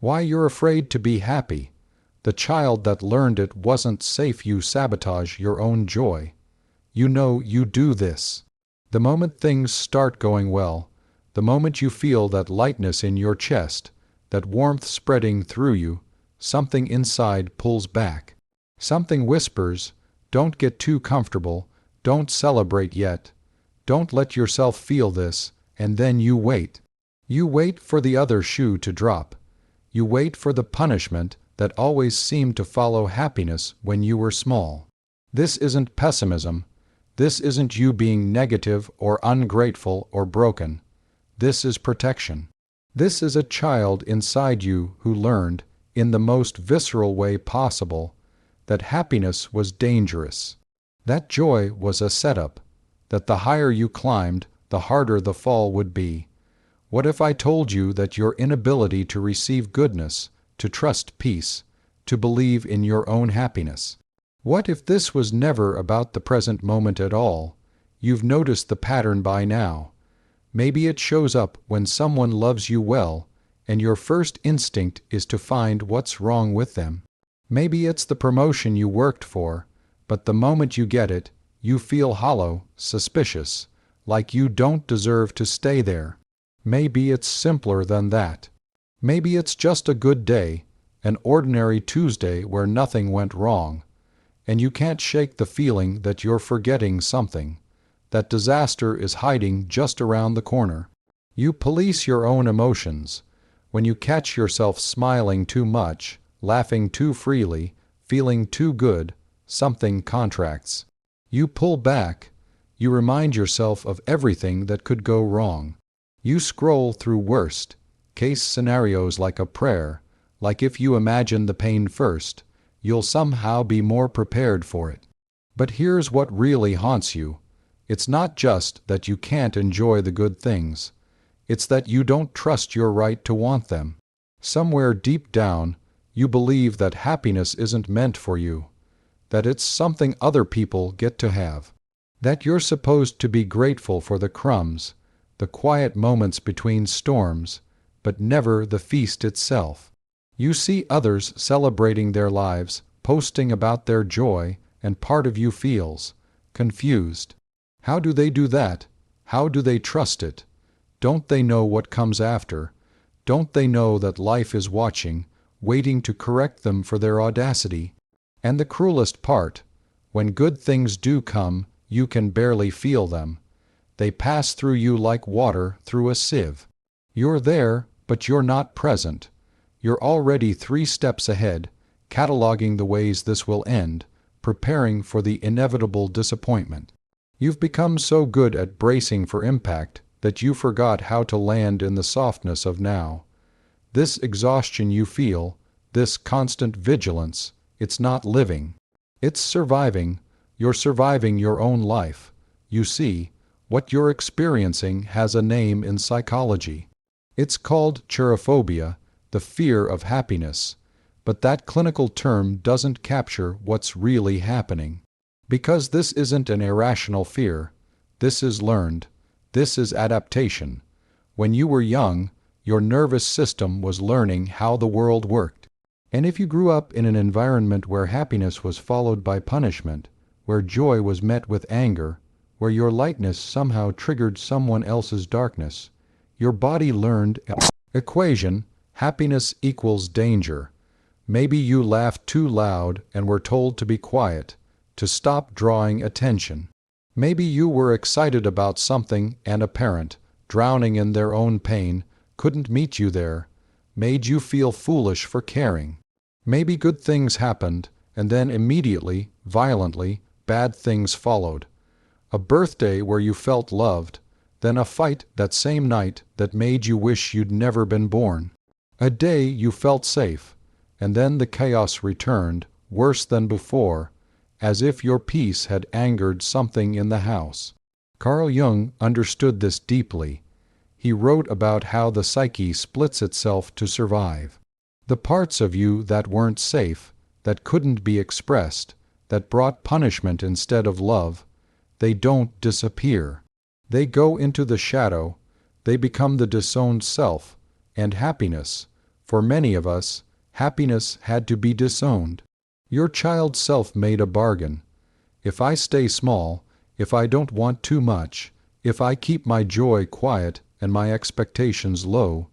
Why you're afraid to be happy. The child that learned it wasn't safe. You sabotage your own joy. You know you do this. The moment things start going well, the moment you feel that lightness in your chest, that warmth spreading through you, something inside pulls back. Something whispers, don't get too comfortable, don't celebrate yet, don't let yourself feel this, and then you wait. You wait for the other shoe to drop. You wait for the punishment that always seemed to follow happiness when you were small. This isn't pessimism. This isn't you being negative or ungrateful or broken. This is protection. This is a child inside you who learned, in the most visceral way possible, that happiness was dangerous. That joy was a setup, that the higher you climbed, the harder the fall would be. What if I told you that your inability to receive goodness, to trust peace, to believe in your own happiness? What if this was never about the present moment at all? You've noticed the pattern by now. Maybe it shows up when someone loves you well, and your first instinct is to find what's wrong with them. Maybe it's the promotion you worked for, but the moment you get it, you feel hollow, suspicious, like you don't deserve to stay there. Maybe it's simpler than that. Maybe it's just a good day, an ordinary Tuesday where nothing went wrong, and you can't shake the feeling that you're forgetting something, that disaster is hiding just around the corner. You police your own emotions. When you catch yourself smiling too much, laughing too freely, feeling too good, something contracts. You pull back. You remind yourself of everything that could go wrong. You scroll through worst-case scenarios like a prayer, like if you imagine the pain first, you'll somehow be more prepared for it. But here's what really haunts you. It's not just that you can't enjoy the good things. It's that you don't trust your right to want them. Somewhere deep down, you believe that happiness isn't meant for you, that it's something other people get to have, that you're supposed to be grateful for the crumbs, the quiet moments between storms, but never the feast itself. You see others celebrating their lives, posting about their joy, and part of you feels confused. How do they do that? How do they trust it? Don't they know what comes after? Don't they know that life is watching, waiting to correct them for their audacity? And the cruelest part, when good things do come, you can barely feel them. They pass through you like water through a sieve. You're there, but you're not present. You're already 3 steps ahead, cataloging the ways this will end, preparing for the inevitable disappointment. You've become so good at bracing for impact that you forgot how to land in the softness of now. This exhaustion you feel, this constant vigilance, it's not living. It's surviving. You're surviving your own life. You see, what you're experiencing has a name in psychology. It's called cherophobia, the fear of happiness, but that clinical term doesn't capture what's really happening. Because this isn't an irrational fear. This is learned. This is adaptation. When you were young, your nervous system was learning how the world worked. And if you grew up in an environment where happiness was followed by punishment, where joy was met with anger, where your lightness somehow triggered someone else's darkness, your body learned equation, happiness equals danger. Maybe you laughed too loud and were told to be quiet, to stop drawing attention. Maybe you were excited about something and a parent, drowning in their own pain, couldn't meet you there, made you feel foolish for caring. Maybe good things happened, and then immediately, violently, bad things followed. A birthday where you felt loved, then a fight that same night that made you wish you'd never been born. A day you felt safe, and then the chaos returned, worse than before, as if your peace had angered something in the house. Carl Jung understood this deeply. He wrote about how the psyche splits itself to survive. The parts of you that weren't safe, that couldn't be expressed, that brought punishment instead of love, they don't disappear. They go into the shadow, they become the disowned self, and happiness, For many of us, happiness had to be disowned. Your child self made a bargain. If I stay small, if I don't want too much, if I keep my joy quiet and my expectations low,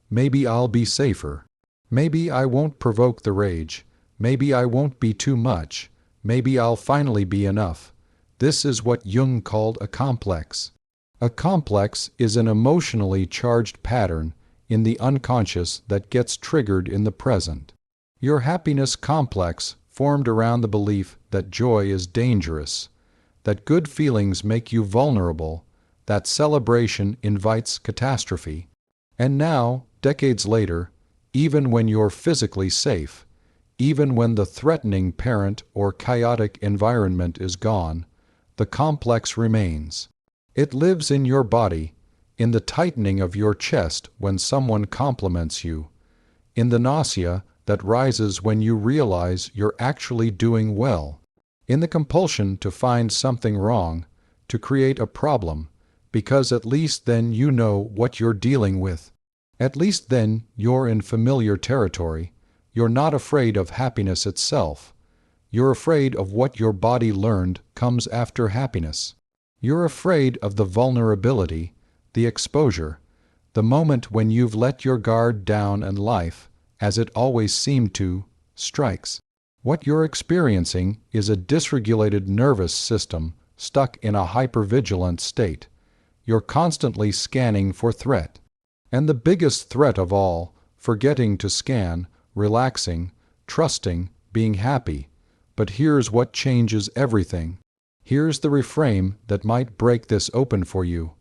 maybe I'll be safer. Maybe I won't provoke the rage. Maybe I won't be too much. Maybe I'll finally be enough. This is what Jung called a complex. A complex is an emotionally charged pattern in the unconscious that gets triggered in the present. Your happiness complex formed around the belief that joy is dangerous, that good feelings make you vulnerable, that celebration invites catastrophe. And now, decades later, even when you're physically safe, even when the threatening parent or chaotic environment is gone, the complex remains. It lives in your body, in the tightening of your chest when someone compliments you, in the nausea that rises when you realize you're actually doing well, in the compulsion to find something wrong, to create a problem, because at least then you know what you're dealing with. At least then you're in familiar territory. You're not afraid of happiness itself. You're afraid of what your body learned comes after happiness. You're afraid of the vulnerability, the exposure, the moment when you've let your guard down and life, as it always seemed to, strikes. What you're experiencing is a dysregulated nervous system stuck in a hypervigilant state. You're constantly scanning for threat. And the biggest threat of all, forgetting to scan, relaxing, trusting, being happy. But here's what changes everything. Here's the reframe that might break this open for you.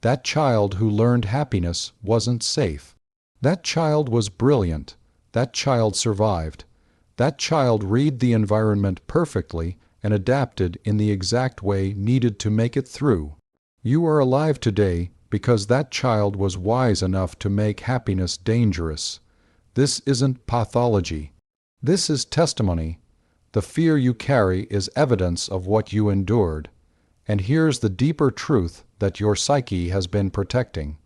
That child who learned happiness wasn't safe. That child was brilliant. That child survived. That child read the environment perfectly and adapted in the exact way needed to make it through. You are alive today because that child was wise enough to make happiness dangerous. This isn't pathology. This is testimony. The fear you carry is evidence of what you endured. And here's the deeper truth that your psyche has been protecting.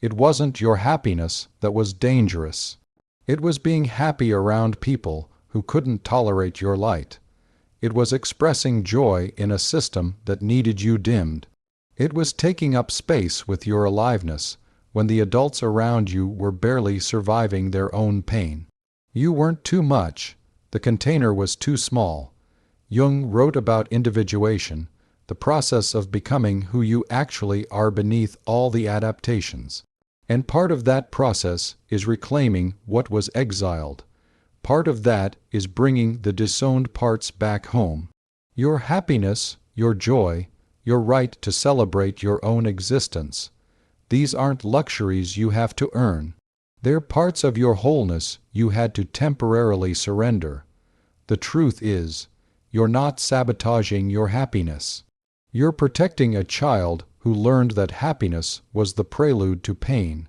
It wasn't your happiness that was dangerous. It was being happy around people who couldn't tolerate your light. It was expressing joy in a system that needed you dimmed. It was taking up space with your aliveness when the adults around you were barely surviving their own pain. You weren't too much. The container was too small. Jung wrote about individuation, the process of becoming who you actually are beneath all the adaptations. And part of that process is reclaiming what was exiled. Part of that is bringing the disowned parts back home. Your happiness, your joy, your right to celebrate your own existence. These aren't luxuries you have to earn. They're parts of your wholeness you had to temporarily surrender. The truth is, you're not sabotaging your happiness. You're protecting a child who learned that happiness was the prelude to pain,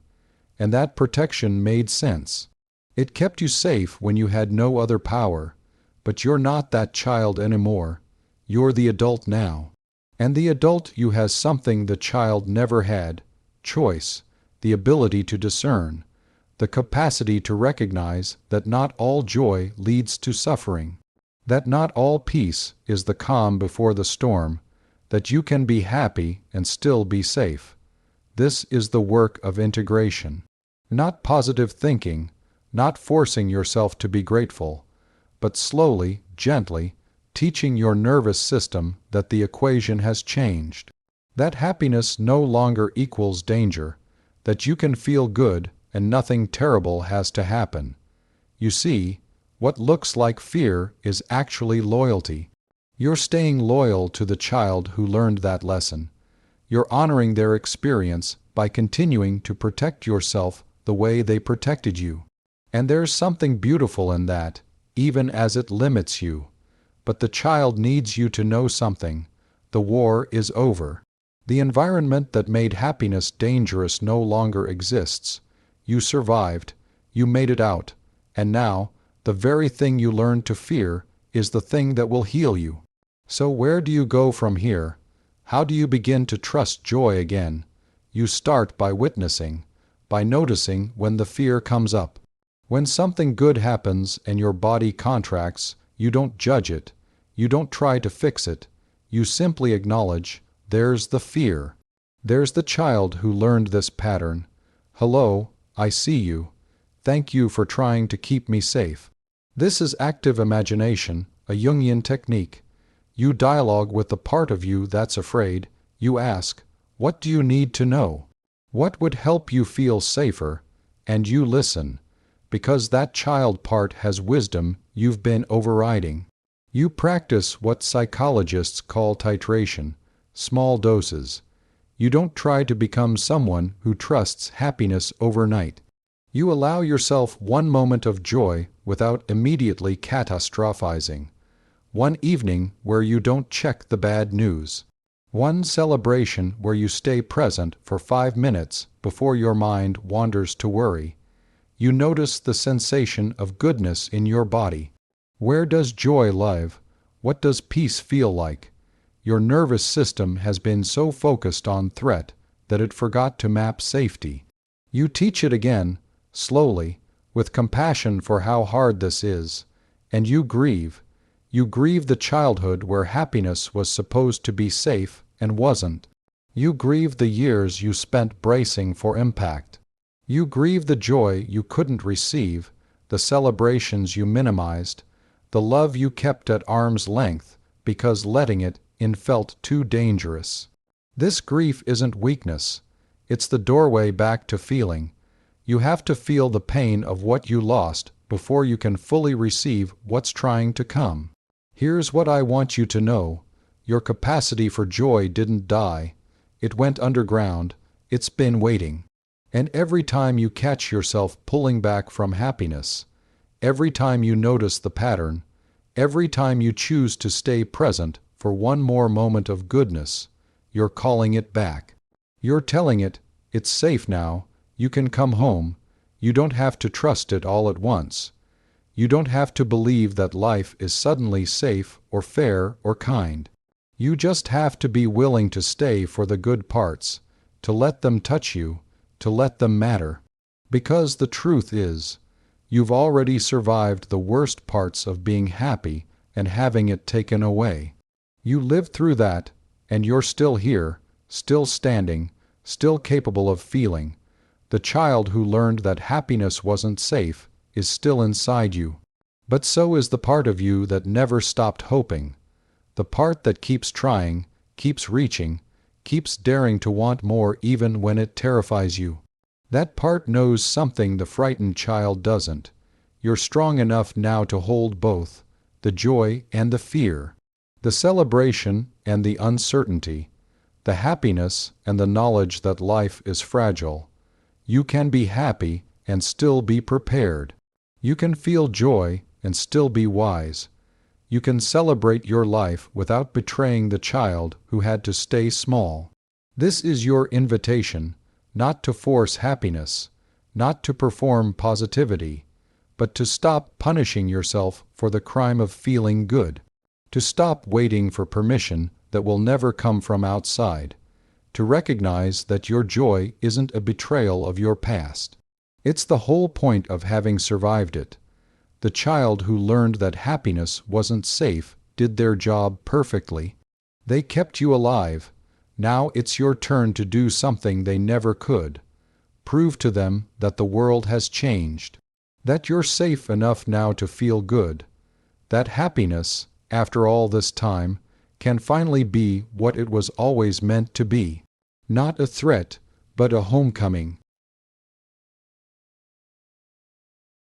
and that protection made sense. It kept you safe when you had no other power, but you're not that child anymore. You're the adult now. And the adult you has something the child never had: choice, the ability to discern, the capacity to recognize that not all joy leads to suffering, that not all peace is the calm before the storm, that you can be happy and still be safe. This is the work of integration. Not positive thinking, not forcing yourself to be grateful, but slowly, gently, teaching your nervous system that the equation has changed, that happiness no longer equals danger, that you can feel good and nothing terrible has to happen. You see, what looks like fear is actually loyalty. You're staying loyal to the child who learned that lesson. You're honoring their experience by continuing to protect yourself the way they protected you. And there's something beautiful in that, even as it limits you. But the child needs you to know something. The war is over. The environment that made happiness dangerous no longer exists. You survived. You made it out. And now, the very thing you learned to fear is the thing that will heal you. So where do you go from here? How do you begin to trust joy again? You start by witnessing, by noticing when the fear comes up. When something good happens and your body contracts, you don't judge it. You don't try to fix it. You simply acknowledge, there's the fear. There's the child who learned this pattern. Hello, I see you. Thank you for trying to keep me safe. This is active imagination, a Jungian technique. You dialogue with the part of you that's afraid. You ask, what do you need to know? What would help you feel safer? And you listen, because that child part has wisdom you've been overriding. You practice what psychologists call titration, small doses. You don't try to become someone who trusts happiness overnight. You allow yourself one moment of joy without immediately catastrophizing. One evening where you don't check the bad news. One celebration where you stay present for 5 minutes before your mind wanders to worry. You notice the sensation of goodness in your body. Where does joy live? What does peace feel like? Your nervous system has been so focused on threat that it forgot to map safety. You teach it again, slowly, with compassion for how hard this is, and you grieve. You grieve the childhood where happiness was supposed to be safe and wasn't. You grieve the years you spent bracing for impact. You grieve the joy you couldn't receive, the celebrations you minimized, the love you kept at arm's length because letting it in felt too dangerous. This grief isn't weakness. It's the doorway back to feeling. You have to feel the pain of what you lost before you can fully receive what's trying to come. Here's what I want you to know. Your capacity for joy didn't die. It went underground. It's been waiting. And every time you catch yourself pulling back from happiness, every time you notice the pattern, every time you choose to stay present for one more moment of goodness, you're calling it back. You're telling it, it's safe now, you can come home, you don't have to trust it all at once. You don't have to believe that life is suddenly safe or fair or kind. You just have to be willing to stay for the good parts, to let them touch you, to let them matter. Because the truth is, you've already survived the worst parts of being happy and having it taken away. You lived through that, and you're still here, still standing, still capable of feeling. The child who learned that happiness wasn't safe is still inside you. But so is the part of you that never stopped hoping. The part that keeps trying, keeps reaching, keeps daring to want more even when it terrifies you. That part knows something the frightened child doesn't. You're strong enough now to hold both, the joy and the fear, the celebration and the uncertainty, the happiness and the knowledge that life is fragile. You can be happy and still be prepared. You can feel joy and still be wise. You can celebrate your life without betraying the child who had to stay small. This is your invitation, not to force happiness, not to perform positivity, but to stop punishing yourself for the crime of feeling good, to stop waiting for permission that will never come from outside, to recognize that your joy isn't a betrayal of your past. It's the whole point of having survived it. The child who learned that happiness wasn't safe did their job perfectly. They kept you alive. Now it's your turn to do something they never could. Prove to them that the world has changed, that you're safe enough now to feel good, that happiness, after all this time, can finally be what it was always meant to be. Not a threat, but a homecoming.